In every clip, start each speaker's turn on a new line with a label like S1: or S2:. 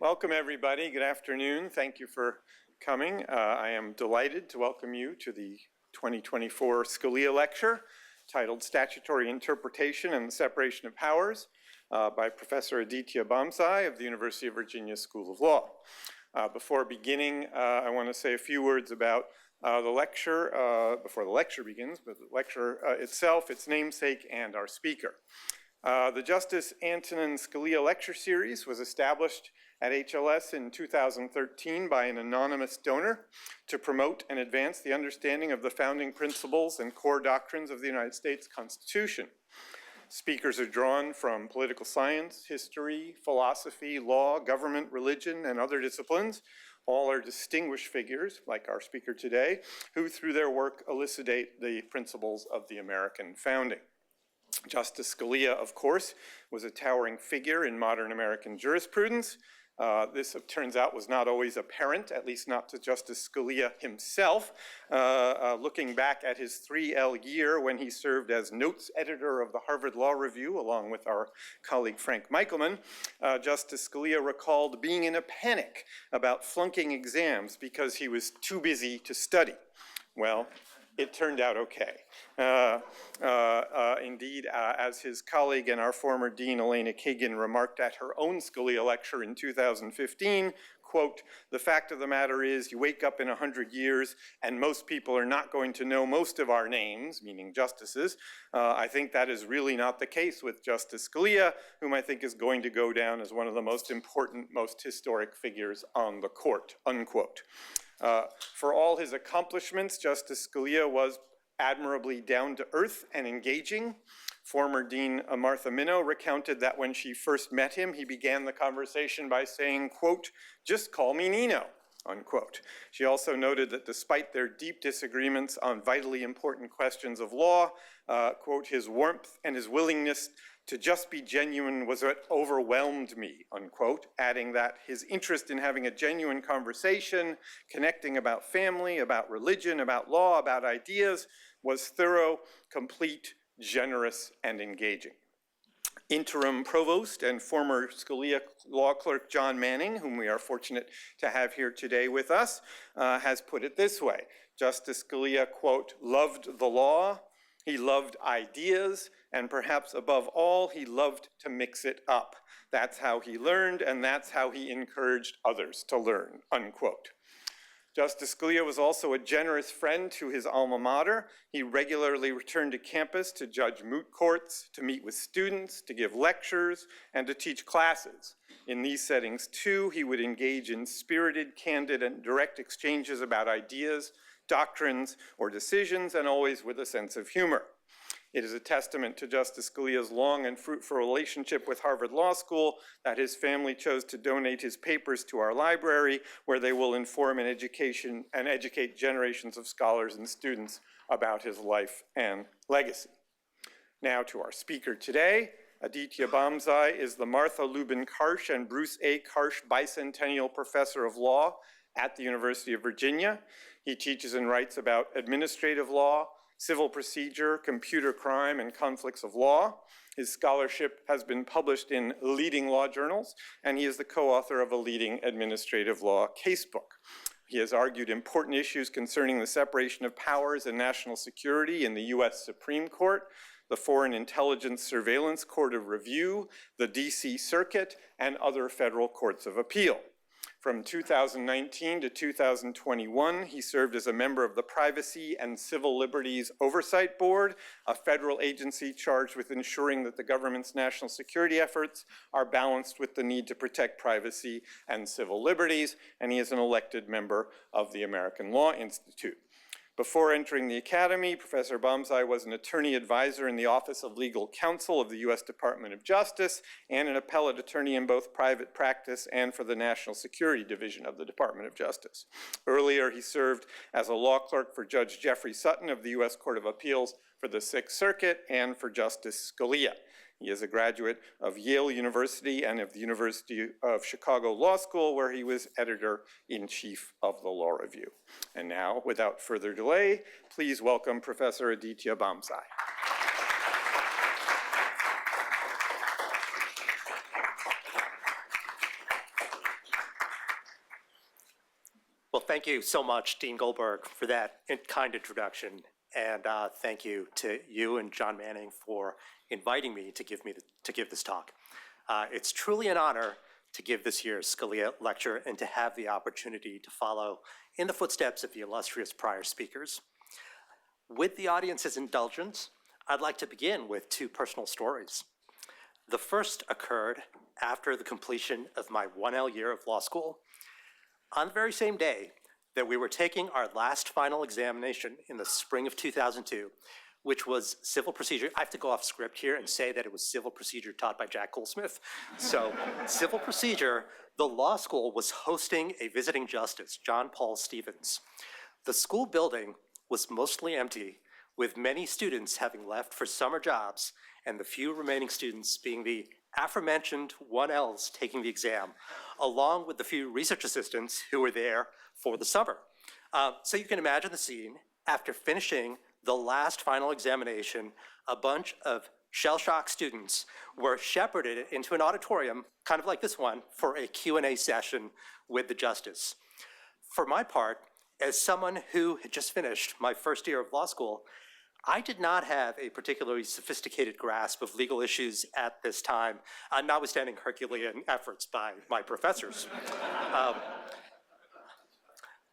S1: Welcome, everybody. Good afternoon. Thank you for coming. I am delighted to welcome you to the 2024 Scalia Lecture titled Statutory Interpretation and the Separation of Powers by Professor Aditya Bamzai of the University of Virginia School of Law. Before beginning, I want to say a few words about the lecture, before the lecture begins, but the lecture itself, its namesake, and our speaker. The Justice Antonin Scalia Lecture Series was established at HLS in 2013 by an anonymous donor to promote and advance the understanding of the founding principles and core doctrines of the United States Constitution. Speakers are drawn from political science, history, philosophy, law, government, religion, and other disciplines. All are distinguished figures, like our speaker today, who through their work elucidate the principles of the American founding. Justice Scalia, of course, was a towering figure in modern American jurisprudence. This, it turns out, was not always apparent, at least not to Justice Scalia himself. Looking back at his 3L year when he served as notes editor of the Harvard Law Review, along with our colleague Frank Michelman, Justice Scalia recalled being in a panic about flunking exams because he was too busy to study. Well, it turned out okay. Indeed, as his colleague and our former dean, Elena Kagan, remarked at her own Scalia lecture in 2015, quote, "The fact of the matter is you wake up in 100 years and most people are not going to know most of our names," meaning justices. I think that is really not the case with Justice Scalia, whom I think is going to go down as one of the most important, most historic figures on the court, unquote. For all his accomplishments, Justice Scalia was admirably down-to-earth and engaging. Former Dean Martha Minow recounted that when she first met him, he began the conversation by saying, quote, "Just call me Nino," unquote. She also noted that despite their deep disagreements on vitally important questions of law, quote, "his warmth and his willingness to just be genuine was what overwhelmed me," unquote, adding that his interest in having a genuine conversation, connecting about family, about religion, about law, about ideas, was thorough, complete, generous, and engaging. Interim Provost and former Scalia Law Clerk John Manning, whom we are fortunate to have here today with us, has put it this way. Justice Scalia, quote, "loved the law, he loved ideas, and perhaps above all, he loved to mix it up. That's how he learned, and that's how he encouraged others to learn," unquote. Justice Scalia was also a generous friend to his alma mater. He regularly returned to campus to judge moot courts, to meet with students, to give lectures, and to teach classes. In these settings, too, he would engage in spirited, candid, and direct exchanges about ideas, doctrines, or decisions, and always with a sense of humor. It is a testament to Justice Scalia's long and fruitful relationship with Harvard Law School that his family chose to donate his papers to our library, where they will inform and educate generations of scholars and students about his life and legacy. Now to our speaker today. Aditya Bamzai is the Martha Lubin Karsh and Bruce A. Karsh Bicentennial Professor of Law at the University of Virginia. He teaches and writes about administrative law, civil procedure, computer crime, and conflicts of law. His scholarship has been published in leading law journals, and he is the co-author of a leading administrative law casebook. He has argued important issues concerning the separation of powers and national security in the U.S. Supreme Court, the Foreign Intelligence Surveillance Court of Review, the D.C. Circuit, and other federal courts of appeal. From 2019 to 2021, he served as a member of the Privacy and Civil Liberties Oversight Board, a federal agency charged with ensuring that the government's national security efforts are balanced with the need to protect privacy and civil liberties, and he is an elected member of the American Law Institute. Before entering the academy, Professor Bamzai was an attorney advisor in the Office of Legal Counsel of the U.S. Department of Justice and an appellate attorney in both private practice and for the National Security Division of the Department of Justice. Earlier, he served as a law clerk for Judge Jeffrey Sutton of the U.S. Court of Appeals for the Sixth Circuit and for Justice Scalia. He is a graduate of Yale University and of the University of Chicago Law School, where he was editor-in-chief of the Law Review. And now, without further delay, please welcome Professor Aditya Bamzai.
S2: thank you so much, Dean Goldberg, for that kind introduction. And thank you to you and John Manning for inviting me to give this talk. It's truly an honor to give this year's Scalia lecture and to have the opportunity to follow in the footsteps of the illustrious prior speakers. With the audience's indulgence, I'd like to begin with two personal stories. The first occurred after the completion of my 1L year of law school. On the very same day that we were taking our last final examination in the spring of 2002, which was civil procedure. I have to go off script here and say that it was civil procedure taught by Jack Goldsmith. So civil procedure, the law school was hosting a visiting justice, John Paul Stevens. The school building was mostly empty, with many students having left for summer jobs and the few remaining students being the aforementioned 1Ls taking the exam, along with the few research assistants who were there for the summer. So you can imagine the scene. After finishing the last final examination, a bunch of shell-shocked students were shepherded into an auditorium, kind of like this one, for a Q&A session with the justice. For my part, as someone who had just finished my first year of law school, I did not have a particularly sophisticated grasp of legal issues at this time, notwithstanding Herculean efforts by my professors.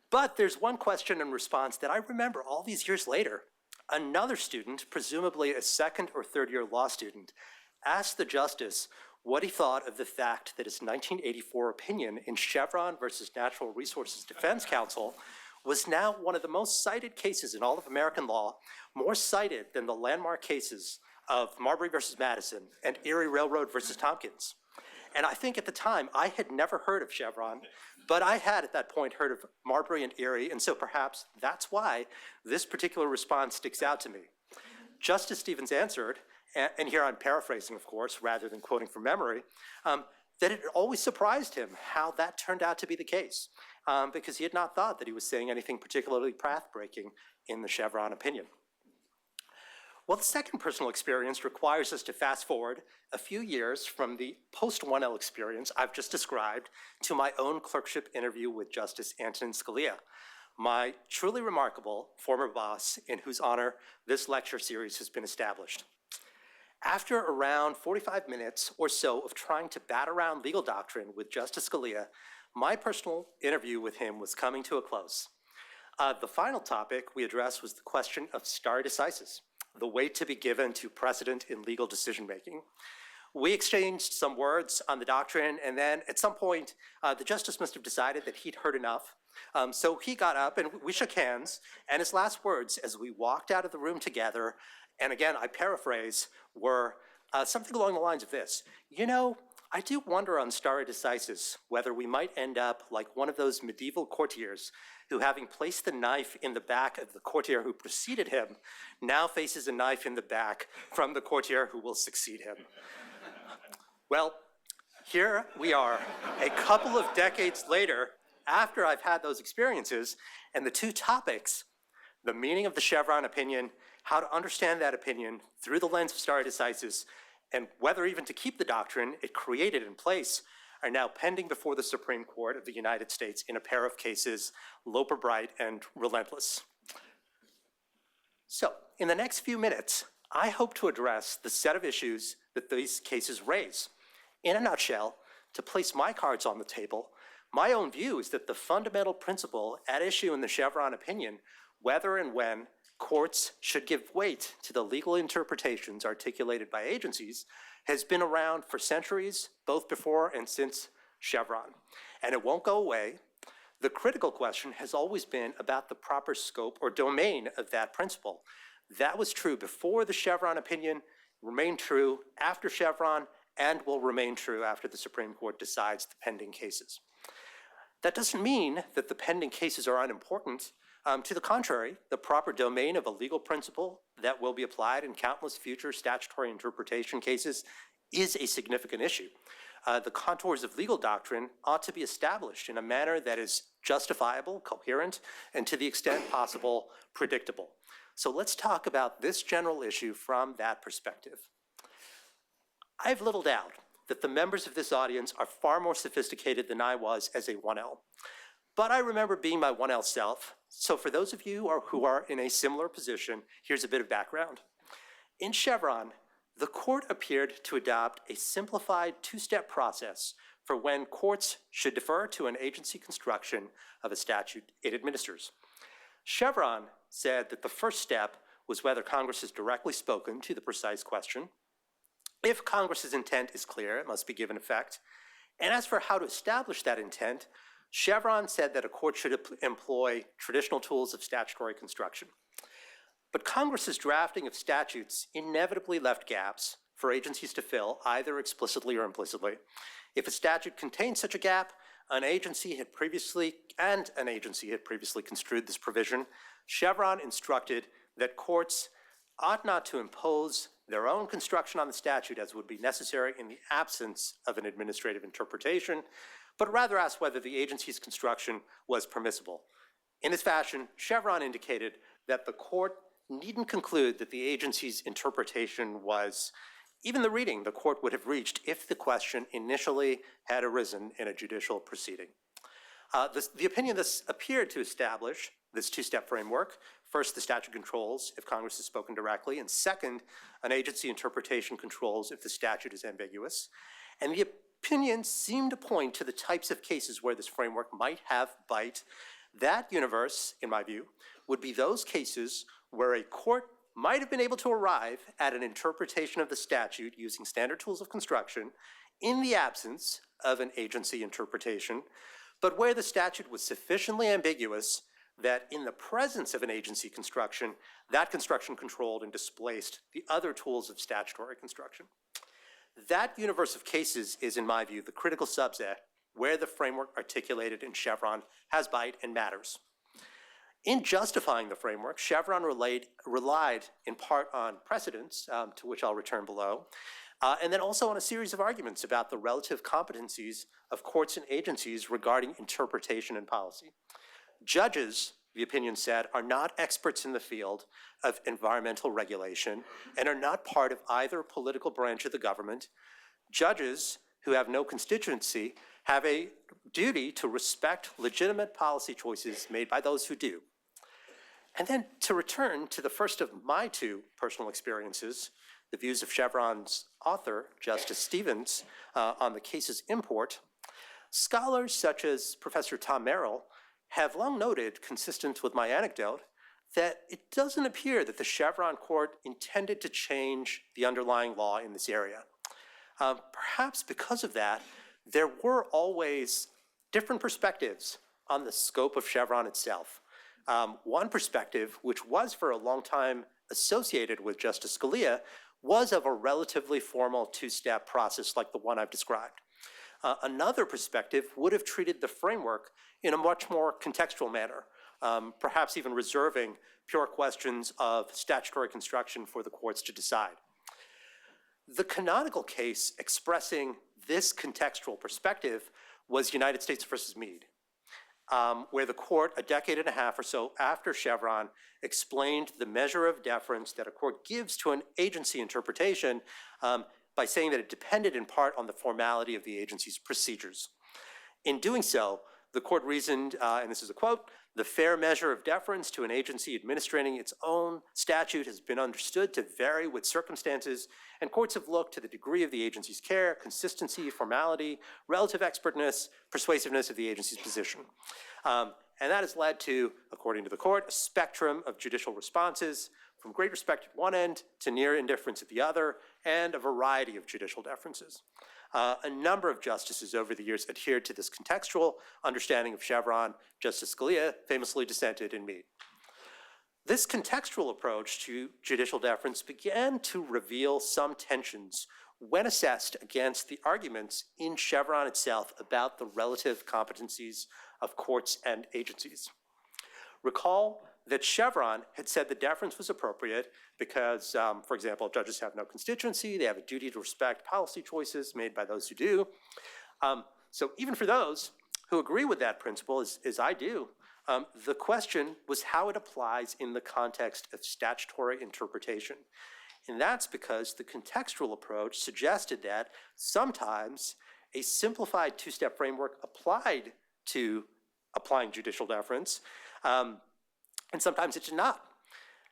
S2: But there's one question and response that I remember all these years later. Another student, presumably a second or third year law student, asked the justice what he thought of the fact that his 1984 opinion in Chevron versus Natural Resources Defense Council was now one of the most cited cases in all of American law, more cited than the landmark cases of Marbury versus Madison and Erie Railroad versus Tompkins. And I think at the time, I had never heard of Chevron, but I had at that point heard of Marbury and Erie, and so perhaps that's why this particular response sticks out to me. Justice Stevens answered, and here I'm paraphrasing, of course, rather than quoting from memory, that it always surprised him how that turned out to be the case, because he had not thought that he was saying anything particularly path-breaking in the Chevron opinion. Well, the second personal experience requires us to fast forward a few years from the post-1L experience I've just described to my own clerkship interview with Justice Antonin Scalia, my truly remarkable former boss in whose honor this lecture series has been established. After around 45 minutes or so of trying to bat around legal doctrine with Justice Scalia, my personal interview with him was coming to a close. The final topic we addressed was the question of stare decisis, the weight to be given to precedent in legal decision-making. We exchanged some words on the doctrine, and then at some point, the justice must have decided that he'd heard enough. So he got up and we shook hands, and his last words as we walked out of the room together, and again, I paraphrase, were something along the lines of this: you know, I do wonder on stare decisis whether we might end up like one of those medieval courtiers who, having placed the knife in the back of the courtier who preceded him, now faces a knife in the back from the courtier who will succeed him. Well, here we are, a couple of decades later, after I've had those experiences, and the two topics, the meaning of the Chevron opinion, how to understand that opinion through the lens of stare decisis, and whether even to keep the doctrine it created in place, are now pending before the Supreme Court of the United States in a pair of cases, Loper Bright and Relentless. So, in the next few minutes, I hope to address the set of issues that these cases raise. In a nutshell, to place my cards on the table, my own view is that the fundamental principle at issue in the Chevron opinion, whether and when courts should give weight to the legal interpretations articulated by agencies, has been around for centuries, both before and since Chevron, and it won't go away. The critical question has always been about the proper scope or domain of that principle. That was true before the Chevron opinion, remained true after Chevron, and will remain true after the Supreme Court decides the pending cases. That doesn't mean that the pending cases are unimportant. To the contrary, the proper domain of a legal principle that will be applied in countless future statutory interpretation cases is a significant issue. The contours of legal doctrine ought to be established in a manner that is justifiable, coherent, and to the extent possible, predictable. So let's talk about this general issue from that perspective. I have little doubt that the members of this audience are far more sophisticated than I was as a 1L. But I remember being my 1L self. So for those of you who are in a similar position, here's a bit of background. In Chevron, the court appeared to adopt a simplified two-step process for when courts should defer to an agency construction of a statute it administers. Chevron said that the first step was whether Congress has directly spoken to the precise question. If Congress's intent is clear, it must be given effect. And as for how to establish that intent, Chevron said that a court should employ traditional tools of statutory construction. But Congress's drafting of statutes inevitably left gaps for agencies to fill, either explicitly or implicitly. If a statute contained such a gap, an agency had previously construed this provision, Chevron instructed that courts ought not to impose their own construction on the statute as would be necessary in the absence of an administrative interpretation, but rather ask whether the agency's construction was permissible. In this fashion, Chevron indicated that the court needn't conclude that the agency's interpretation was even the reading the court would have reached if the question initially had arisen in a judicial proceeding. The opinion thus appeared to establish this two-step framework. First, the statute controls if Congress has spoken directly, and second, an agency interpretation controls if the statute is ambiguous. And the opinion seemed to point to the types of cases where this framework might have bite. That universe, in my view, would be those cases where a court might have been able to arrive at an interpretation of the statute using standard tools of construction in the absence of an agency interpretation, but where the statute was sufficiently ambiguous that in the presence of an agency construction, that construction controlled and displaced the other tools of statutory construction. That universe of cases is, in my view, the critical subset where the framework articulated in Chevron has bite and matters. In justifying the framework, Chevron relied in part on precedents, to which I'll return below, and then also on a series of arguments about the relative competencies of courts and agencies regarding interpretation and policy. Judges, the opinion said, are not experts in the field of environmental regulation and are not part of either political branch of the government. Judges who have no constituency have a duty to respect legitimate policy choices made by those who do. And then to return to the first of my two personal experiences, the views of Chevron's author, Justice Stevens, on the case's import, scholars such as Professor Tom Merrill have long noted, consistent with my anecdote, that it doesn't appear that the Chevron court intended to change the underlying law in this area. Perhaps because of that, there were always different perspectives on the scope of Chevron itself. One perspective, which was for a long time associated with Justice Scalia, was of a relatively formal two-step process like the one I've described. Another perspective would have treated the framework in a much more contextual manner, perhaps even reserving pure questions of statutory construction for the courts to decide. The canonical case expressing this contextual perspective was United States versus Meade, where the court, a decade and a half or so after Chevron, explained the measure of deference that a court gives to an agency interpretation by saying that it depended in part on the formality of the agency's procedures. In doing so, the court reasoned, and this is a quote, "The fair measure of deference to an agency administering its own statute has been understood to vary with circumstances, and courts have looked to the degree of the agency's care, consistency, formality, relative expertness, persuasiveness of the agency's position." And that has led to, according to the court, a spectrum of judicial responses from great respect at one end to near indifference at the other, and a variety of judicial deferences. A number of justices over the years adhered to this contextual understanding of Chevron. Justice Scalia famously dissented in Meade. This contextual approach to judicial deference began to reveal some tensions when assessed against the arguments in Chevron itself about the relative competencies of courts and agencies. Recall that Chevron had said the deference was appropriate because, for example, judges have no constituency, they have a duty to respect policy choices made by those who do. So even for those who agree with that principle, as I do, the question was how it applies in the context of statutory interpretation. And that's because the contextual approach suggested that sometimes a simplified two-step framework applied to applying judicial deference, and sometimes it did not.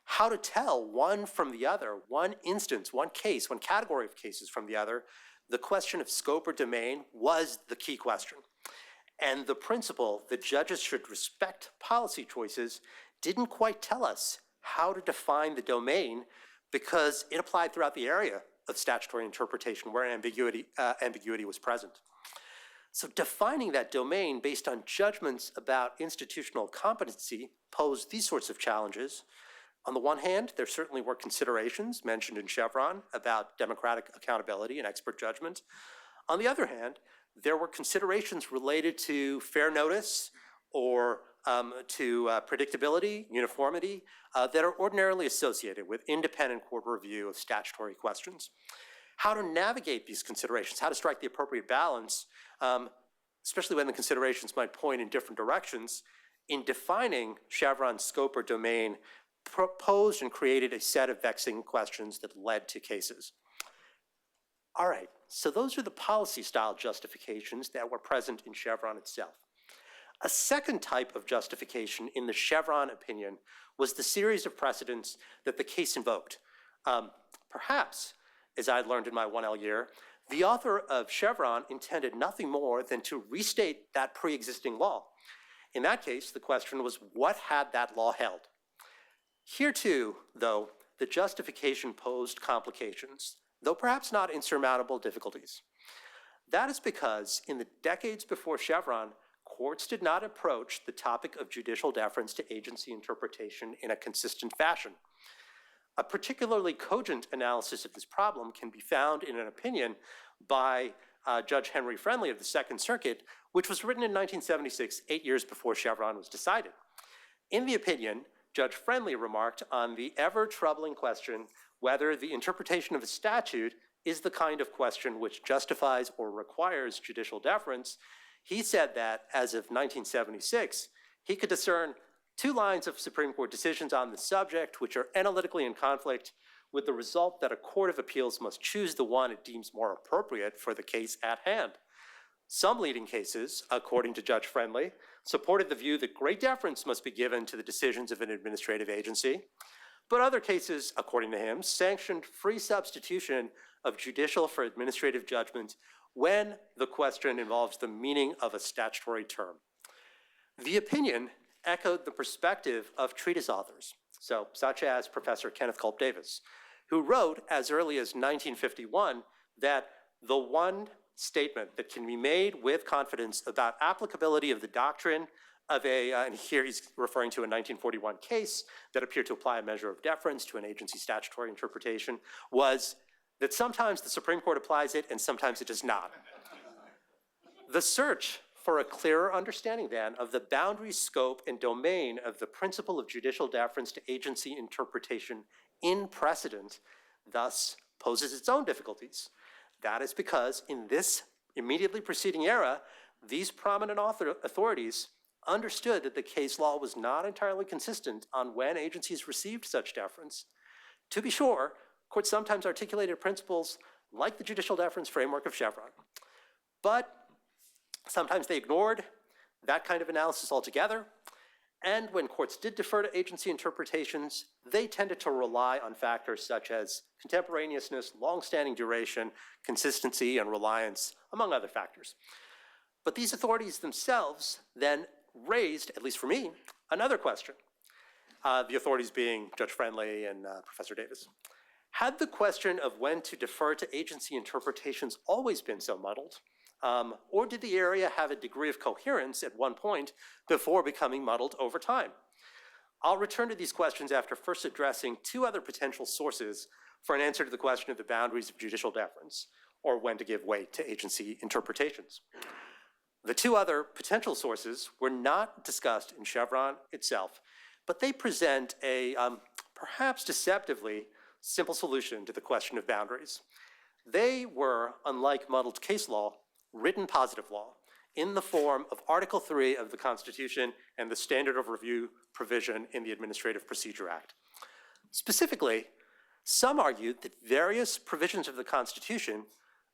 S2: How to tell one from the other, one instance, one case, one category of cases from the other, the question of scope or domain was the key question. And the principle that judges should respect policy choices didn't quite tell us how to define the domain because it applied throughout the area of statutory interpretation where ambiguity was present. So defining that domain based on judgments about institutional competency posed these sorts of challenges. On the one hand, there certainly were considerations mentioned in Chevron about democratic accountability and expert judgment. On the other hand, there were considerations related to fair notice or to predictability, uniformity, that are ordinarily associated with independent court review of statutory questions. How to navigate these considerations, how to strike the appropriate balance, especially when the considerations might point in different directions, in defining Chevron's scope or domain proposed and created a set of vexing questions that led to cases. All right, so those are the policy-style justifications that were present in Chevron itself. A second type of justification in the Chevron opinion was the series of precedents that the case invoked. Perhaps, as I learned in my 1L year, the author of Chevron intended nothing more than to restate that pre-existing law. In that case, the question was, what had that law held? Here too, though, the justification posed complications, though perhaps not insurmountable difficulties. That is because in the decades before Chevron, courts did not approach the topic of judicial deference to agency interpretation in a consistent fashion. A particularly cogent analysis of this problem can be found in an opinion by Judge Henry Friendly of the Second Circuit, which was written in 1976, 8 years before Chevron was decided. In the opinion, Judge Friendly remarked on the ever-troubling question whether the interpretation of a statute is the kind of question which justifies or requires judicial deference. He said that, as of 1976, he could discern 2 lines of Supreme Court decisions on the subject which are analytically in conflict, with the result that a court of appeals must choose the one it deems more appropriate for the case at hand. Some leading cases, according to Judge Friendly, supported the view that great deference must be given to the decisions of an administrative agency, but other cases, according to him, sanctioned free substitution of judicial for administrative judgment when the question involves the meaning of a statutory term. The opinion echoed the perspective of treatise authors, such as Professor Kenneth Culp Davis, who wrote as early as 1951 that the one statement that can be made with confidence about applicability of the doctrine of and here he's referring to a 1941 case that appeared to apply a measure of deference to an agency statutory interpretation, was that sometimes the Supreme Court applies it and sometimes it does not. The search for a clearer understanding then of the boundary, scope, and domain of the principle of judicial deference to agency interpretation in precedent thus poses its own difficulties. That is because in this immediately preceding era, these prominent authorities understood that the case law was not entirely consistent on when agencies received such deference. To be sure, courts sometimes articulated principles like the judicial deference framework of Chevron, but sometimes they ignored that kind of analysis altogether, and when courts did defer to agency interpretations, they tended to rely on factors such as contemporaneousness, long-standing duration, consistency, and reliance, among other factors. But these authorities themselves then raised, at least for me, another question. The authorities being Judge Friendly and Professor Davis. Had the question of when to defer to agency interpretations always been so muddled? Or did the area have a degree of coherence at one point before becoming muddled over time? I'll return to these questions after first addressing 2 other potential sources for an answer to the question of the boundaries of judicial deference, or when to give weight to agency interpretations. The 2 other potential sources were not discussed in Chevron itself, but they present a perhaps deceptively simple solution to the question of boundaries. They were, unlike muddled case law, written positive law in the form of Article 3 of the Constitution and the standard of review provision in the Administrative Procedure Act. Specifically, some argued that various provisions of the Constitution,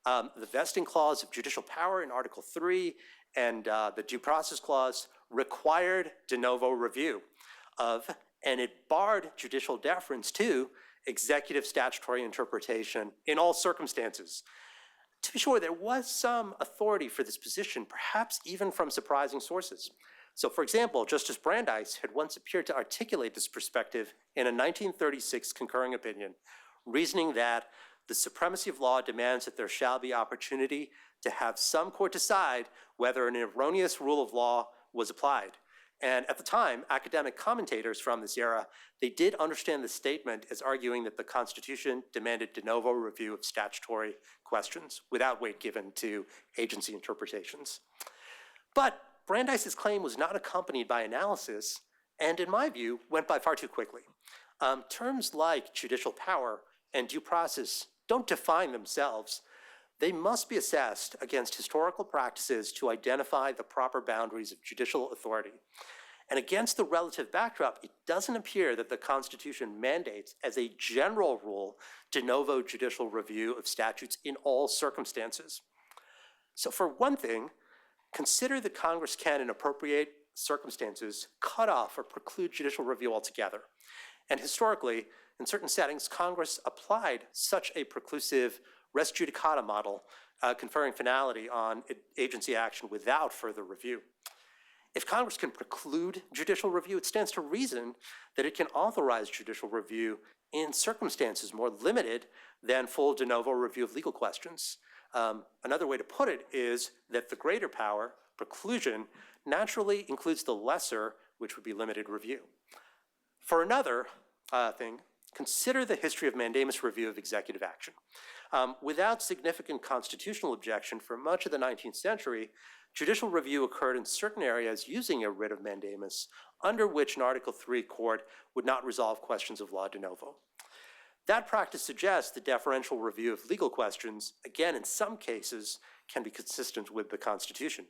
S2: the vesting clause of judicial power in Article 3 and the due process clause, required de novo review of, and it barred judicial deference to, executive statutory interpretation in all circumstances. To be sure, there was some authority for this position, perhaps even from surprising sources. So, for example, Justice Brandeis had once appeared to articulate this perspective in a 1936 concurring opinion, reasoning that the supremacy of law demands that there shall be opportunity to have some court decide whether an erroneous rule of law was applied. And at the time, academic commentators from this era, they did understand the statement as arguing that the Constitution demanded de novo review of statutory questions without weight given to agency interpretations. But Brandeis's claim was not accompanied by analysis, and in my view, went by far too quickly. Terms like judicial power and due process don't define themselves. They must be assessed against historical practices to identify the proper boundaries of judicial authority. And against the relative backdrop, it doesn't appear that the Constitution mandates, as a general rule, de novo judicial review of statutes in all circumstances. So for one thing, consider that Congress can, in appropriate circumstances, cut off or preclude judicial review altogether. And historically, in certain settings, Congress applied such a preclusive res judicata model, conferring finality on agency action without further review. If Congress can preclude judicial review, it stands to reason that it can authorize judicial review in circumstances more limited than full de novo review of legal questions. Another way to put it is that the greater power, preclusion, naturally includes the lesser, which would be limited review. For another thing, consider the history of mandamus review of executive action. Without significant constitutional objection for much of the 19th century, judicial review occurred in certain areas using a writ of mandamus, under which an Article III court would not resolve questions of law de novo. That practice suggests that deferential review of legal questions, again, in some cases, can be consistent with the Constitution.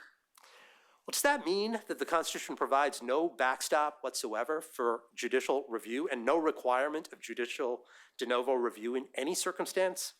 S2: Well, does that mean that the Constitution provides no backstop whatsoever for judicial review and no requirement of judicial de novo review in any circumstance?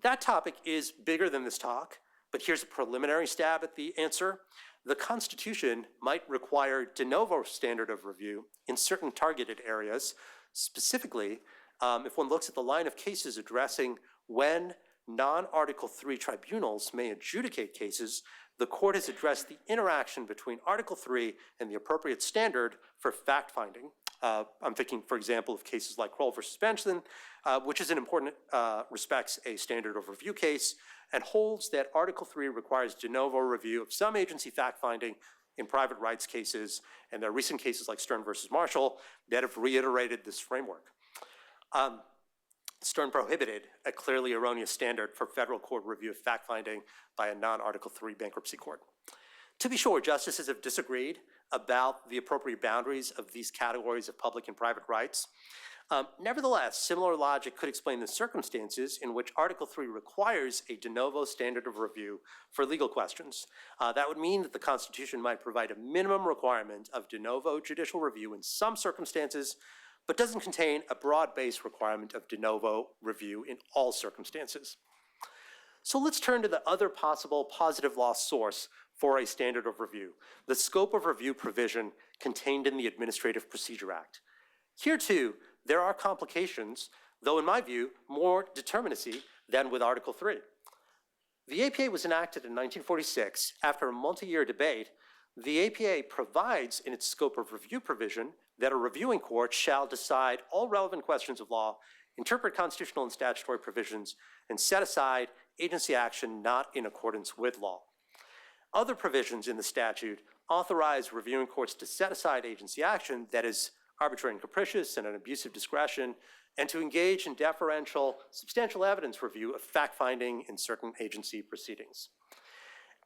S2: That topic is bigger than this talk, but here's a preliminary stab at the answer. The Constitution might require de novo standard of review in certain targeted areas. Specifically, if one looks at the line of cases addressing when non-Article III tribunals may adjudicate cases, the court has addressed the interaction between Article III and the appropriate standard for fact-finding. I'm thinking, for example, of cases like Kroll versus Benson, which is in important respects a standard of review case, and holds that Article III requires de novo review of some agency fact-finding in private rights cases, and there are recent cases like Stern versus Marshall that have reiterated this framework. Stern prohibited a clearly erroneous standard for federal court review of fact-finding by a non-Article III bankruptcy court. To be sure, justices have disagreed about the appropriate boundaries of these categories of public and private rights. Nevertheless, similar logic could explain the circumstances in which Article III requires a de novo standard of review for legal questions. That would mean that the Constitution might provide a minimum requirement of de novo judicial review in some circumstances, but doesn't contain a broad-based requirement of de novo review in all circumstances. So let's turn to the other possible positive law source for a standard of review, the scope of review provision contained in the Administrative Procedure Act. Here too, there are complications, though in my view, more determinacy than with Article III. The APA was enacted in 1946 after a multi-year debate. The APA provides in its scope of review provision that a reviewing court shall decide all relevant questions of law, interpret constitutional and statutory provisions, and set aside agency action not in accordance with law. Other provisions in the statute authorize reviewing courts to set aside agency action that is arbitrary and capricious and an abuse of discretion, and to engage in deferential substantial evidence review of fact-finding in certain agency proceedings.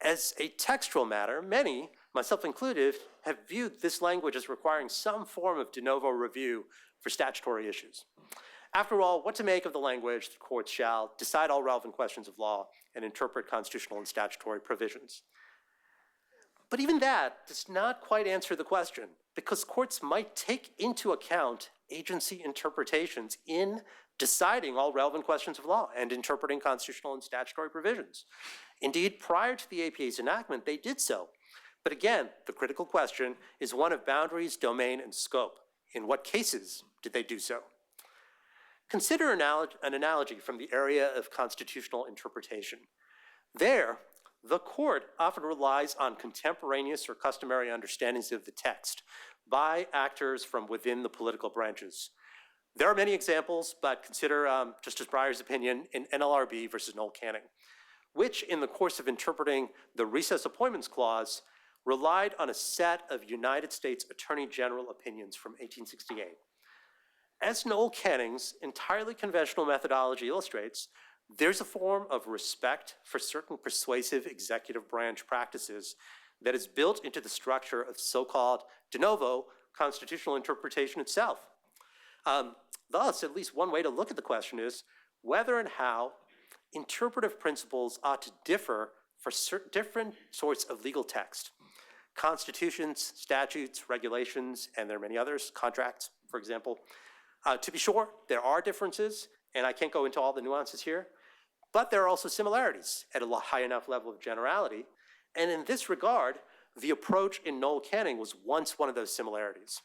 S2: As a textual matter, many, myself included, have viewed this language as requiring some form of de novo review for statutory issues. After all, what to make of the language, the courts shall decide all relevant questions of law and interpret constitutional and statutory provisions. But even that does not quite answer the question, because courts might take into account agency interpretations in deciding all relevant questions of law and interpreting constitutional and statutory provisions. Indeed, prior to the APA's enactment, they did so. But again, the critical question is one of boundaries, domain, and scope. In what cases did they do so? Consider an analogy from the area of constitutional interpretation. There, the court often relies on contemporaneous or customary understandings of the text by actors from within the political branches. There are many examples, but consider Justice Breyer's opinion in NLRB versus Noel Canning, which in the course of interpreting the Recess Appointments Clause relied on a set of United States Attorney General opinions from 1868. As Noel Canning's entirely conventional methodology illustrates, there's a form of respect for certain persuasive executive branch practices that is built into the structure of so-called de novo constitutional interpretation itself. Thus, at least one way to look at the question is whether and how interpretive principles ought to differ for certain different sorts of legal text. Constitutions, statutes, regulations, and there are many others, contracts, for example. To be sure, there are differences, and I can't go into all the nuances here, but there are also similarities at a high enough level of generality. And in this regard, the approach in Noel Canning was once one of those similarities.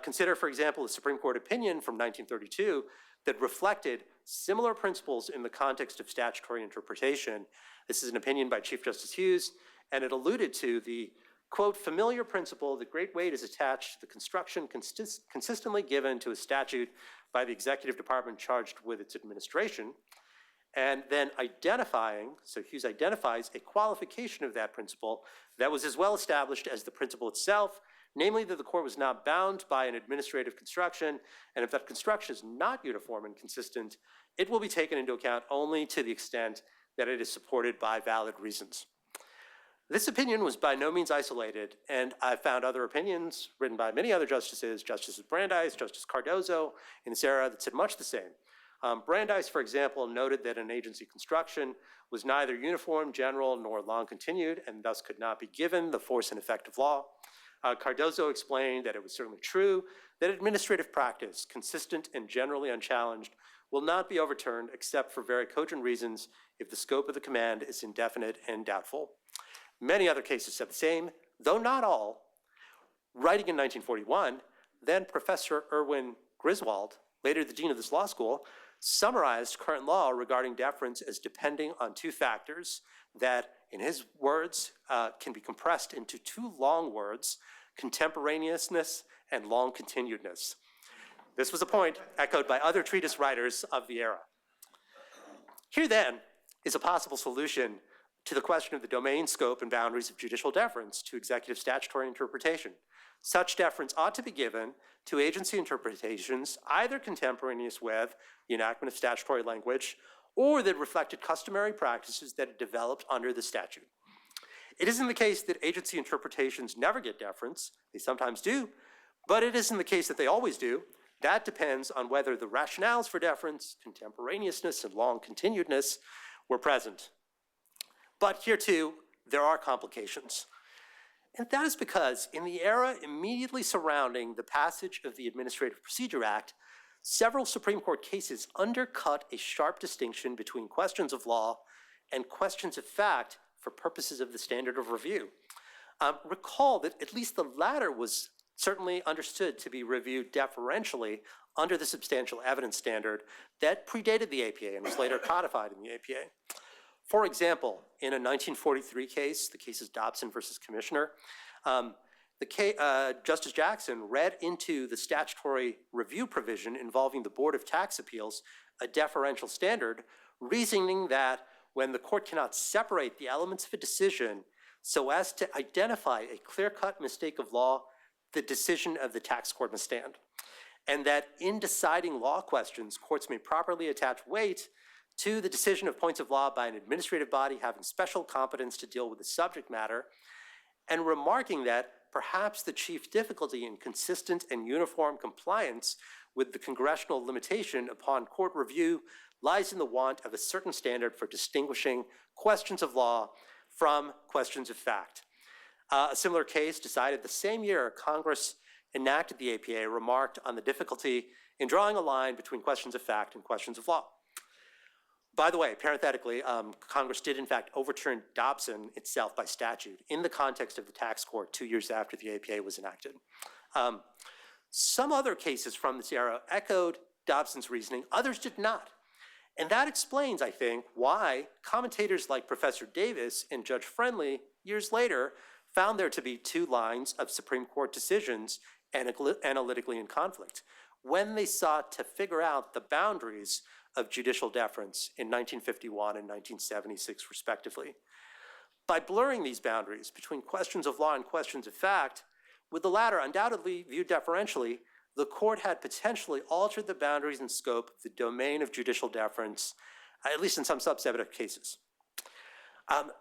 S2: Consider, for example, a Supreme Court opinion from 1932 that reflected similar principles in the context of statutory interpretation. This is an opinion by Chief Justice Hughes, and it alluded to the, quote, familiar principle that great weight is attached to the construction consistently given to a statute by the executive department charged with its administration, and then identifying, so Hughes identifies a qualification of that principle that was as well established as the principle itself, namely that the court was not bound by an administrative construction, and if that construction is not uniform and consistent, it will be taken into account only to the extent that it is supported by valid reasons. This opinion was by no means isolated, and I found other opinions written by many other justices, Justice Brandeis, Justice Cardozo, in this era that said much the same. Brandeis, for example, noted that an agency construction was neither uniform, general, nor long continued, and thus could not be given the force and effect of law. Cardozo explained that it was certainly true that administrative practice, consistent and generally unchallenged, will not be overturned except for very cogent reasons if the scope of the command is indefinite and doubtful. Many other cases said the same, though not all. Writing in 1941, then Professor Erwin Griswold, later the dean of this law school, summarized current law regarding deference as depending on two factors that, in his words, can be compressed into two long words, contemporaneousness and long continuedness. This was a point echoed by other treatise writers of the era. Here then is a possible solution to the question of the domain, scope, and boundaries of judicial deference to executive statutory interpretation. Such deference ought to be given to agency interpretations either contemporaneous with the enactment of statutory language or that reflected customary practices that had developed under the statute. It isn't the case that agency interpretations never get deference. They sometimes do, but it isn't the case that they always do. That depends on whether the rationales for deference, contemporaneousness, and long continuedness were present. But here too, there are complications. And that is because in the era immediately surrounding the passage of the Administrative Procedure Act, several Supreme Court cases undercut a sharp distinction between questions of law and questions of fact for purposes of the standard of review. Recall that at least the latter was certainly understood to be reviewed deferentially under the substantial evidence standard that predated the APA and was later codified in the APA. For example, in a 1943 case, the case is Dobson versus Commissioner, Justice Jackson read into the statutory review provision involving the Board of Tax Appeals a deferential standard, reasoning that when the court cannot separate the elements of a decision so as to identify a clear-cut mistake of law, the decision of the tax court must stand. And that in deciding law questions, courts may properly attach weight to the decision of points of law by an administrative body having special competence to deal with the subject matter, and remarking that perhaps the chief difficulty in consistent and uniform compliance with the congressional limitation upon court review lies in the want of a certain standard for distinguishing questions of law from questions of fact. A similar case decided the same year Congress enacted the APA remarked on the difficulty in drawing a line between questions of fact and questions of law. By the way, parenthetically, Congress did in fact overturn Dobson itself by statute in the context of the tax court 2 years after the APA was enacted. Some other cases from this era echoed Dobson's reasoning, others did not. And that explains, I think, why commentators like Professor Davis and Judge Friendly, years later, found there to be two lines of Supreme Court decisions analytically in conflict when they sought to figure out the boundaries of judicial deference in 1951 and 1976, respectively. By blurring these boundaries between questions of law and questions of fact, with the latter undoubtedly viewed deferentially, the court had potentially altered the boundaries and scope of the domain of judicial deference, at least in some subset of cases.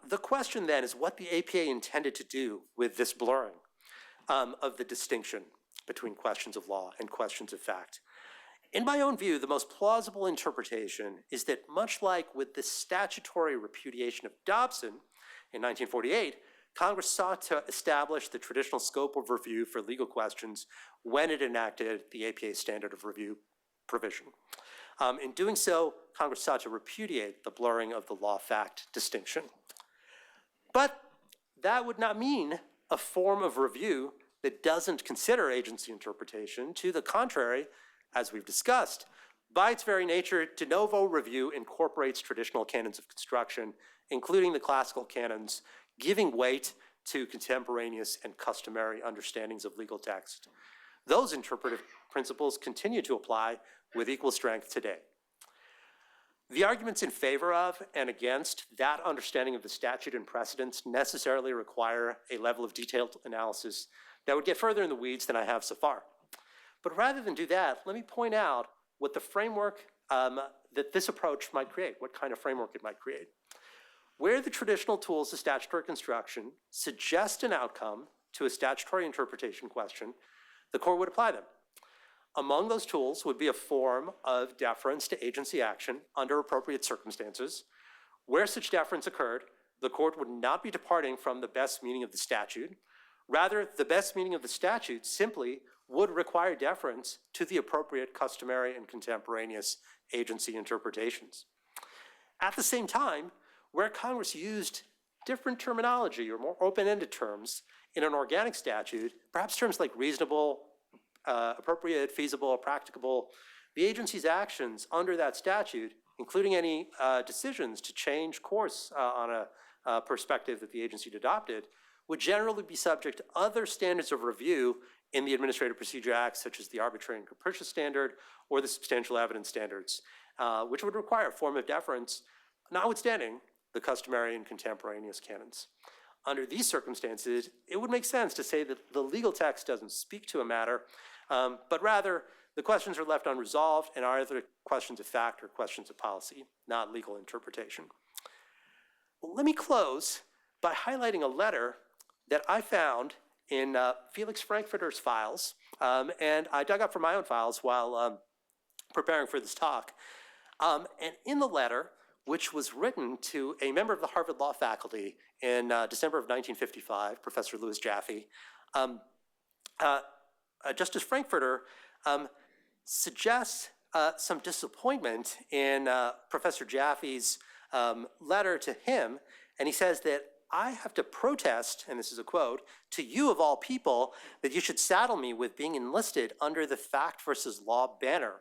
S2: The question then is what the APA intended to do with this blurring of the distinction between questions of law and questions of fact. In my own view, the most plausible interpretation is that much like with the statutory repudiation of Dobson in 1948, Congress sought to establish the traditional scope of review for legal questions when it enacted the APA standard of review provision. In doing so, Congress sought to repudiate the blurring of the law-fact distinction. But that would not mean a form of review that doesn't consider agency interpretation. To the contrary, as we've discussed, by its very nature, de novo review incorporates traditional canons of construction, including the classical canons, giving weight to contemporaneous and customary understandings of legal text. Those interpretive principles continue to apply with equal strength today. The arguments in favor of and against that understanding of the statute and precedents necessarily require a level of detailed analysis that would get further in the weeds than I have so far. But rather than do that, let me point out what the framework that this approach might create, what kind of framework it might create. Where the traditional tools of statutory construction suggest an outcome to a statutory interpretation question, the court would apply them. Among those tools would be a form of deference to agency action under appropriate circumstances. Where such deference occurred, the court would not be departing from the best meaning of the statute. Rather, the best meaning of the statute simply would require deference to the appropriate customary and contemporaneous agency interpretations. At the same time, where Congress used different terminology or more open-ended terms in an organic statute, perhaps terms like reasonable, appropriate, feasible, practicable, the agency's actions under that statute, including any decisions to change course on a perspective that the agency had adopted, would generally be subject to other standards of review in the Administrative Procedure Act, such as the arbitrary and capricious standard or the substantial evidence standards, which would require a form of deference, notwithstanding the customary and contemporaneous canons. Under these circumstances, it would make sense to say that the legal text doesn't speak to a matter, but rather the questions are left unresolved and are either questions of fact or questions of policy, not legal interpretation. Well, let me close by highlighting a letter that I found in Felix Frankfurter's files, and I dug up from my own files while preparing for this talk. And in the letter, which was written to a member of the Harvard Law faculty in December of 1955, Professor Louis Jaffe, Justice Frankfurter suggests some disappointment in Professor Jaffe's letter to him, and he says that I have to protest, and this is a quote, to you of all people, that you should saddle me with being enlisted under the fact versus law banner.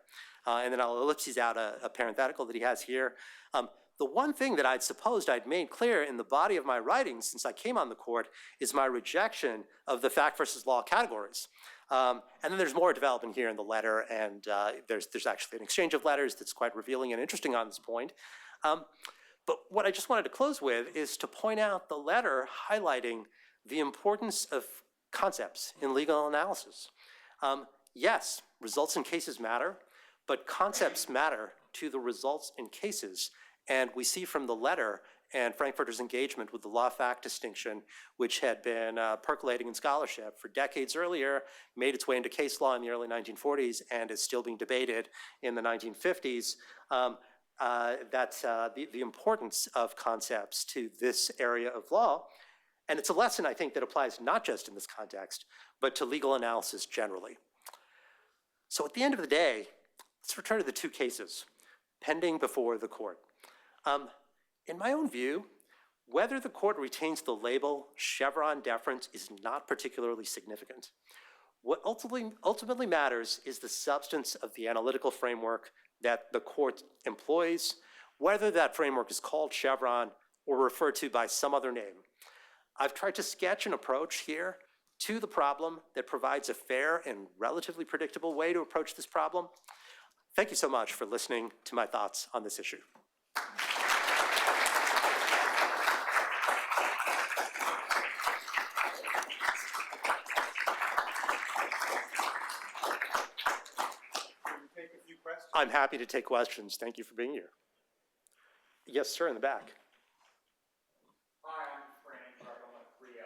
S2: And then I'll ellipses out a parenthetical that he has here. The one thing that I'd supposed I'd made clear in the body of my writings since I came on the court is my rejection of the fact versus law categories. And then there's more developing here in the letter, and there's actually an exchange of letters that's quite revealing and interesting on this point. But what I just wanted to close with is to point out the letter highlighting the importance of concepts in legal analysis. Yes, results in cases matter, but concepts matter to the results in cases. And we see from the letter and Frankfurter's engagement with the law-fact distinction, which had been percolating in scholarship for decades earlier, made its way into case law in the early 1940s, and is still being debated in the 1950s, the importance of concepts to this area of law. And it's a lesson, I think, that applies not just in this context, but to legal analysis generally. So at the end of the day, let's return to the two cases pending before the court. In my own view, whether the court retains the label Chevron deference is not particularly significant. What ultimately matters is the substance of the analytical framework that the court employs, whether that framework is called Chevron or referred to by some other name. I've tried to sketch an approach here to the problem that provides a fair and relatively predictable way to approach this problem. Thank you so much for listening to my thoughts on this issue. I'm happy to take questions. Thank you for being here. Yes, sir, in the back.
S3: Hi, I'm Brandon Clark. I'm with 3L.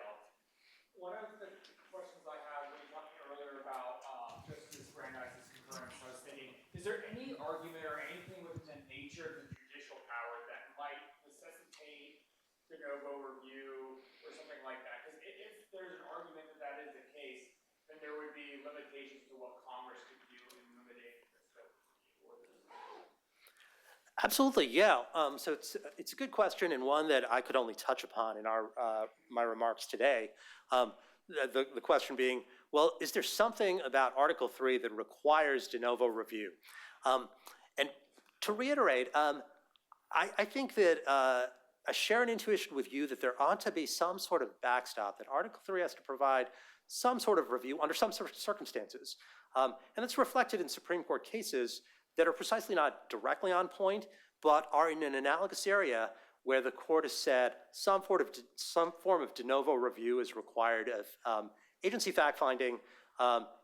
S3: One of the questions I had when you were talking earlier about Justice Brandeis's concurrence, I was thinking, is there any argument or anything within the nature of the judicial power that might necessitate de novo review or something like that? Because if there's an argument that that is the case, then there would be limitations to what Congress could do in limiting the scope of review.
S2: Absolutely, yeah. So it's a good question and one that I could only touch upon in my remarks today. The question being, well, is there something about Article 3 that requires de novo review? And to reiterate, I think that I share an intuition with you that there ought to be some sort of backstop, that Article 3 has to provide some sort of review under some sort of circumstances. And it's reflected in Supreme Court cases that are precisely not directly on point, but are in an analogous area where the court has said some form of de novo review is required of agency fact-finding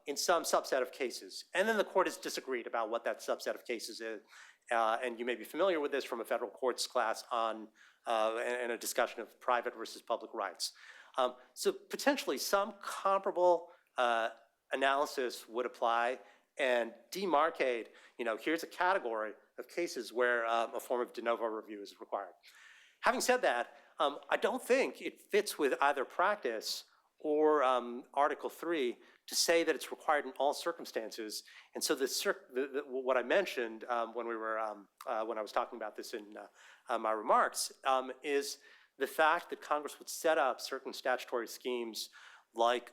S2: in some subset of cases. And then the court has disagreed about what that subset of cases is. And you may be familiar with this from a federal courts class on and a discussion of private versus public rights. So potentially some comparable analysis would apply and demarcate, here's a category of cases where a form of de novo review is required. Having said that, I don't think it fits with either practice or Article 3 to say that it's required in all circumstances. And so what I mentioned when I was talking about this in my remarks is the fact that Congress would set up certain statutory schemes like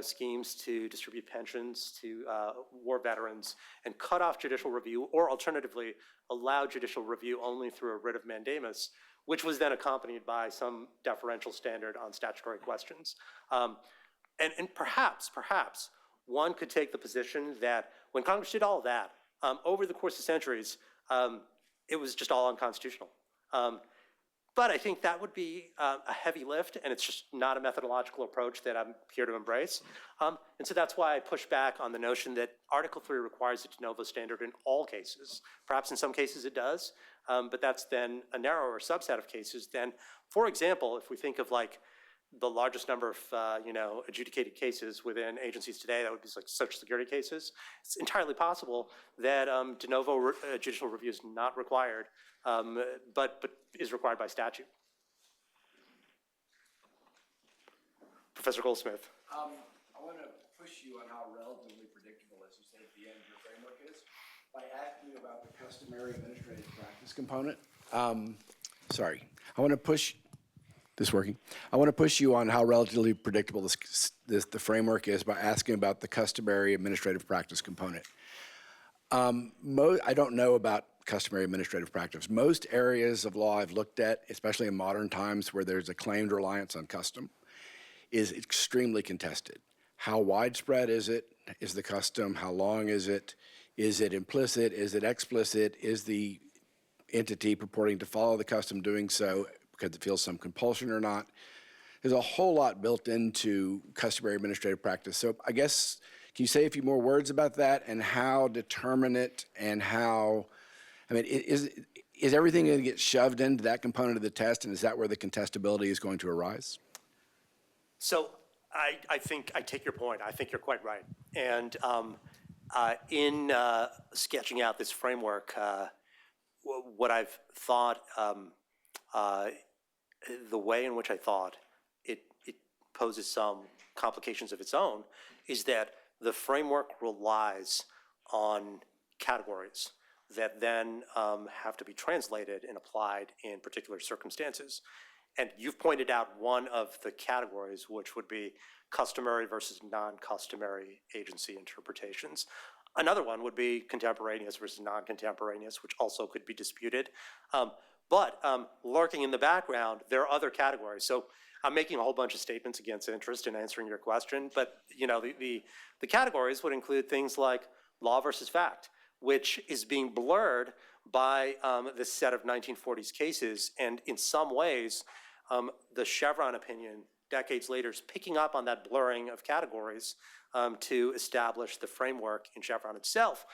S2: schemes to distribute pensions to war veterans and cut off judicial review, or alternatively, allow judicial review only through a writ of mandamus, which was then accompanied by some deferential standard on statutory questions. And perhaps one could take the position that when Congress did all of that, over the course of centuries, it was just all unconstitutional. But I think that would be a heavy lift, and it's just not a methodological approach that I'm here to embrace. And so that's why I push back on the notion that Article 3 requires a de novo standard in all cases. Perhaps in some cases it does, but that's then a narrower subset of cases. Then, for example, if we think of like the largest number of adjudicated cases within agencies today, that would be like Social Security cases. It's entirely possible that de novo judicial review is not required, but is required by statute. Professor Goldsmith.
S4: I want to push you on how relatively predictable, as you say at the end, your framework is by asking you about the customary administrative practice component. I want to push. This working? I want to push you on how relatively predictable the framework is by asking about the customary administrative practice component. I don't know about customary administrative practice. Most areas of law I've looked at, especially in modern times where there's a claimed reliance on custom, is extremely contested. How widespread is it? Is the custom? How long is it? Is it implicit? Is it explicit? Is the entity purporting to follow the custom doing so because it feels some compulsion or not? There's a whole lot built into customary administrative practice. So I guess, can you say a few more words about that and how determinate and how, is everything going to get shoved into that component of the test, and is that where the contestability is going to arise?
S2: So I think I take your point. I think you're quite right. And in sketching out this framework, what I've thought, the way in which I thought it poses some complications of its own is that the framework relies on categories that then have to be translated and applied in particular circumstances. And you've pointed out one of the categories, which would be customary versus non-customary agency interpretations. Another one would be contemporaneous versus non-contemporaneous, which also could be disputed. But lurking in the background, there are other categories. So I'm making a whole bunch of statements against interest in answering your question, but the categories would include things like law versus fact, which is being blurred by this set of 1940s cases. And in some ways, the Chevron opinion decades later is picking up on that blurring of categories to establish the framework in Chevron itself.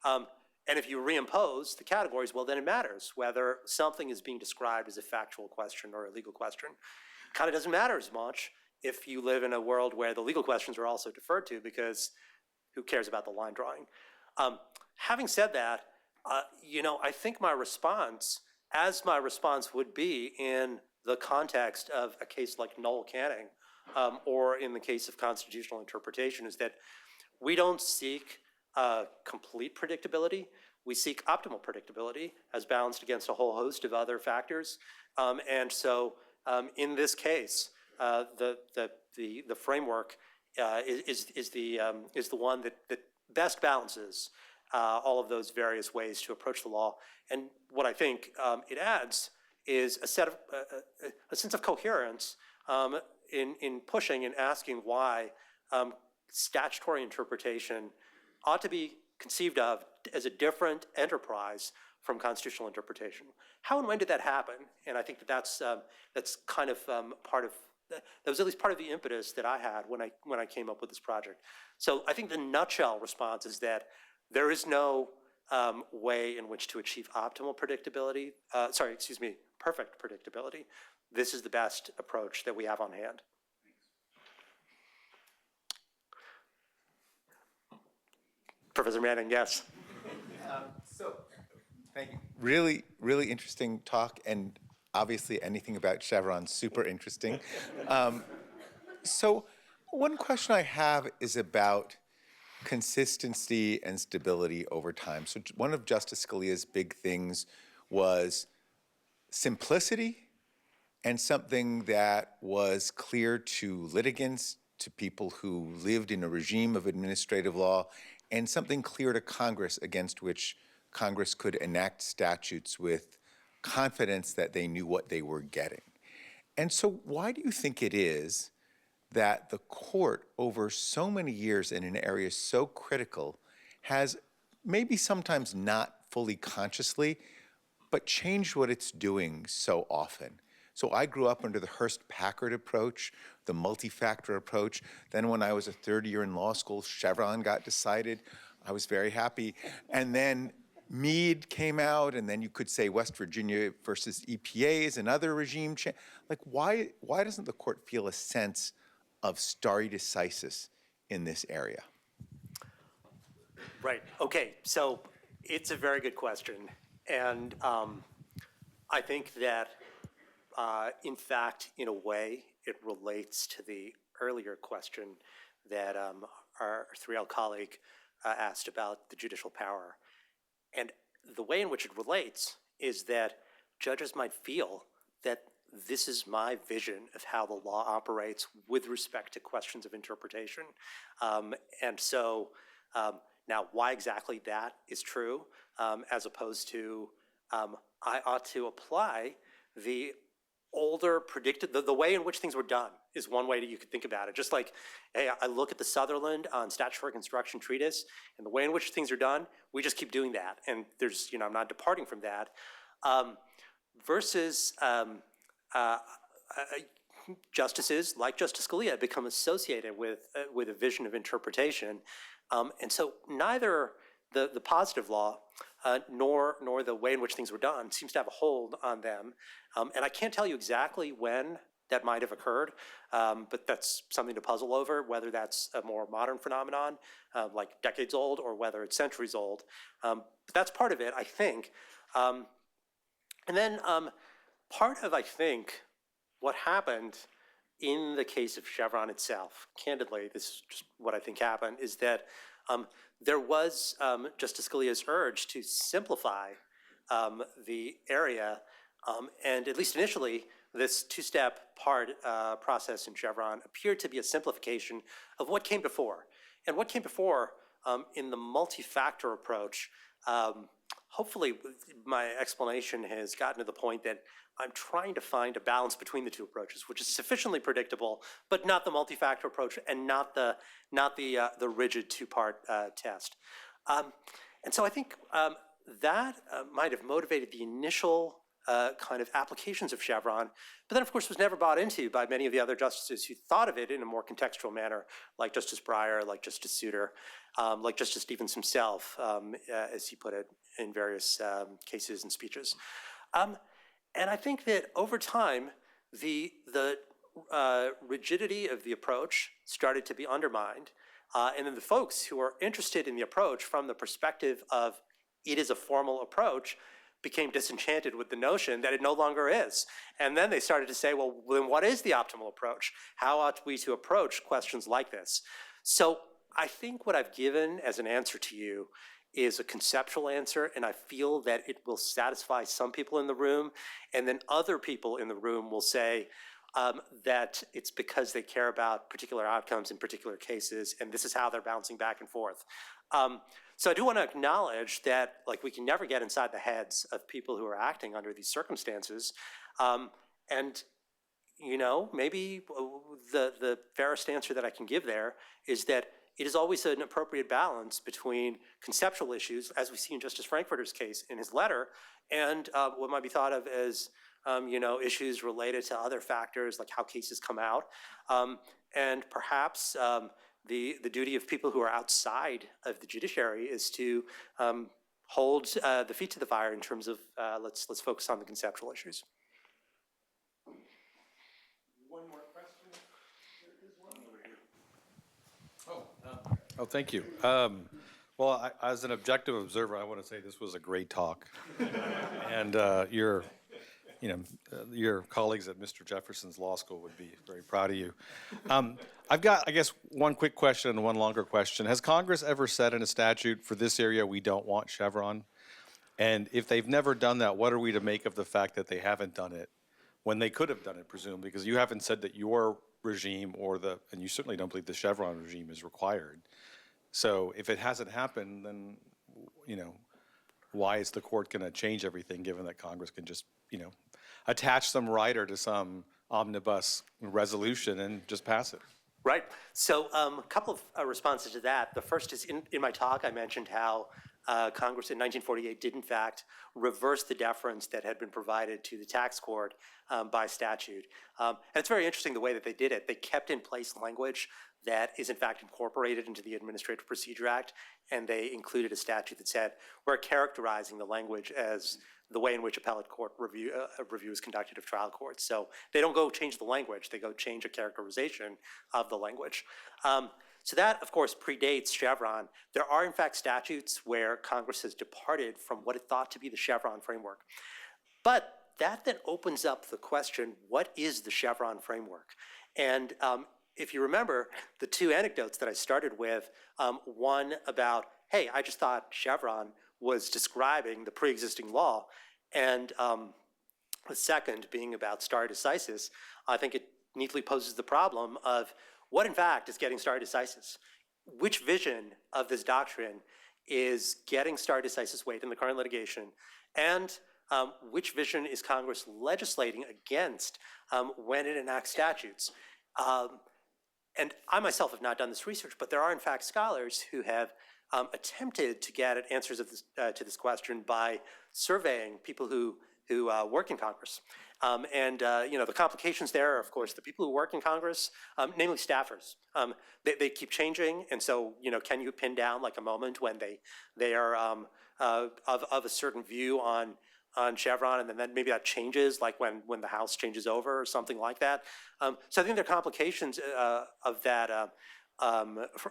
S2: And if you reimpose the categories, well, then it matters whether something is being described as a factual question or a legal question. It kind of doesn't matter as much if you live in a world where the legal questions are also deferred to, because who cares about the line drawing? Having said that, I think my response, as my response would be in the context of a case like Noel Canning, or in the case of constitutional interpretation, is that we don't seek complete predictability. We seek optimal predictability as balanced against a whole host of other factors. And so in this case, the framework is the one that best balances all of those various ways to approach the law. And what I think it adds is a sense of coherence in pushing and asking why statutory interpretation ought to be conceived of as a different enterprise from constitutional interpretation. How and when did that happen? And I think that's kind of part of that was at least part of the impetus that I had when I came up with this project. So I think the nutshell response is that there is no way in which to achieve optimal predictability. Perfect predictability. This is the best approach that we have on hand. Professor Manning, yes.
S5: So, thank you. Really, really interesting talk, and obviously anything about Chevron, super interesting. So one question I have is about consistency and stability over time. So one of Justice Scalia's big things was simplicity and something that was clear to litigants, to people who lived in a regime of administrative law, and something clear to Congress against which Congress could enact statutes with confidence that they knew what they were getting. And so why do you think it is that the court, over so many years in an area so critical, has maybe sometimes not fully consciously, but changed what it's doing so often? So I grew up under the Hearst-Packard approach, the multi-factor approach. Then when I was a third year in law school, Chevron got decided. I was very happy. And then Meade came out, and then you could say West Virginia versus EPA is another regime change. Like, why doesn't the court feel a sense of stare decisis in this area?
S2: Right. Okay. So it's a very good question. And I think that, in fact, in a way, it relates to the earlier question that our 3L colleague asked about the judicial power. And the way in which it relates is that judges might feel that this is my vision of how the law operates with respect to questions of interpretation. And so now why exactly that is true, as opposed to I ought to apply the older predicted, the way in which things were done is one way that you could think about it. Just like, hey, I look at the Sutherland on statutory construction treatise, and the way in which things are done, we just keep doing that. And there's, I'm not departing from that. Versus justices like Justice Scalia become associated with a vision of interpretation. And so neither the positive law nor the way in which things were done seems to have a hold on them. And I can't tell you exactly when that might have occurred, but that's something to puzzle over, whether that's a more modern phenomenon, like decades old, or whether it's centuries old. But that's part of it, I think. And then part of, I think, what happened in the case of Chevron itself, candidly, this is just what I think happened, is that There was Justice Scalia's urge to simplify the area, and at least initially, this two-step process in Chevron appeared to be a simplification of what came before. And what came before in the multi-factor approach, hopefully my explanation has gotten to the point that I'm trying to find a balance between the two approaches, which is sufficiently predictable, but not the multi-factor approach and not the rigid two-part test. And so I think that might have motivated the initial kind of applications of Chevron, but then of course was never bought into by many of the other justices who thought of it in a more contextual manner, like Justice Breyer, like Justice Souter, like Justice Stevens himself, as he put it in various cases and speeches. And I think that over time, the rigidity of the approach started to be undermined, and then the folks who are interested in the approach from the perspective of it is a formal approach became disenchanted with the notion that it no longer is. And then they started to say, well, then what is the optimal approach? How ought we to approach questions like this? So I think what I've given as an answer to you is a conceptual answer, and I feel that it will satisfy some people in the room, and then other people in the room will say that it's because they care about particular outcomes in particular cases, and this is how they're bouncing back and forth. So I do want to acknowledge that, like, we can never get inside the heads of people who are acting under these circumstances, and you know, maybe the fairest answer that I can give there is that it is always an appropriate balance between conceptual issues, as we see in Justice Frankfurter's case in his letter, and what might be thought of as you know, issues related to other factors like how cases come out, and perhaps the duty of people who are outside of the judiciary is to hold the feet to the fire in terms of let's focus on the conceptual issues.
S1: One more question. There is one over here.
S6: Oh, thank you. Well, as an objective observer, I want to say this was a great talk, and your colleagues at Mr. Jefferson's Law School would be very proud of you. I've got, I guess, one quick question and one longer question. Has Congress ever said in a statute for this area we don't want Chevron? And if they've never done that, what are we to make of the fact that they haven't done it when they could have done it, presumably? Because you haven't said that your regime and you certainly don't believe the Chevron regime is required. So if it hasn't happened, then, you know, why is the court going to change everything given that Congress can just, you know, attach some rider to some omnibus resolution and just pass it?
S2: Right. So a couple of responses to that. The first is in my talk, I mentioned how Congress in 1948 did in fact reverse the deference that had been provided to the tax court by statute. And it's very interesting the way that they did it. They kept in place language that is in fact incorporated into the Administrative Procedure Act, and they included a statute that said we're characterizing the language as the way in which appellate court review is conducted of trial courts. So they don't go change the language, they go change a characterization of the language. So that, of course, predates Chevron. There are, in fact, statutes where Congress has departed from what it thought to be the Chevron framework. But that then opens up the question, what is the Chevron framework? And if you remember, the two anecdotes that I started with, one about, hey, I just thought Chevron was describing the pre-existing law, and the second being about stare decisis, I think it neatly poses the problem of what in fact is getting stare decisis? Which vision of this doctrine is getting stare decisis weight in the current litigation, and which vision is Congress legislating against when it enacts statutes? And I myself have not done this research, but there are in fact scholars who have attempted to get at answers to this question by surveying people who work in Congress. You know, the complications there are, of course, the people who work in Congress, namely staffers. They keep changing, and so, you know, can you pin down like a moment when they are of a certain view on Chevron, and then maybe that changes, like when the House changes over or something like that. So I think there are complications of that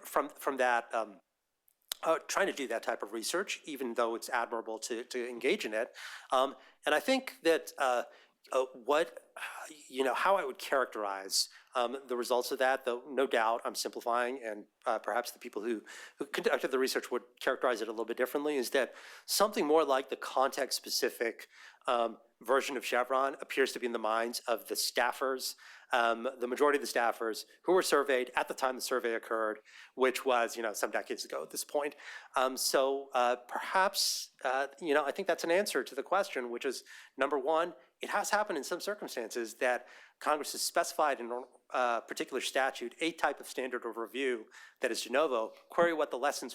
S2: from that. Trying to do that type of research, even though it's admirable to engage in it. And I think that how I would characterize The results of that, though no doubt I'm simplifying, and perhaps the people who conducted the research would characterize it a little bit differently, is that something more like the context-specific version of Chevron appears to be in the minds of the staffers, the majority of the staffers who were surveyed at the time the survey occurred, which was, some decades ago at this point. Perhaps, I think that's an answer to the question, which is, number one, it has happened in some circumstances that Congress has specified in a particular statute a type of standard of review that is de novo. Query what the lessons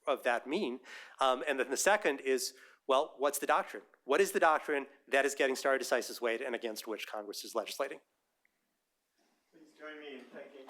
S2: of that mean. And then the second is, well, what's the doctrine? What is the doctrine that is getting stare decisis weight and against which Congress is legislating?
S1: Please join me in thanking.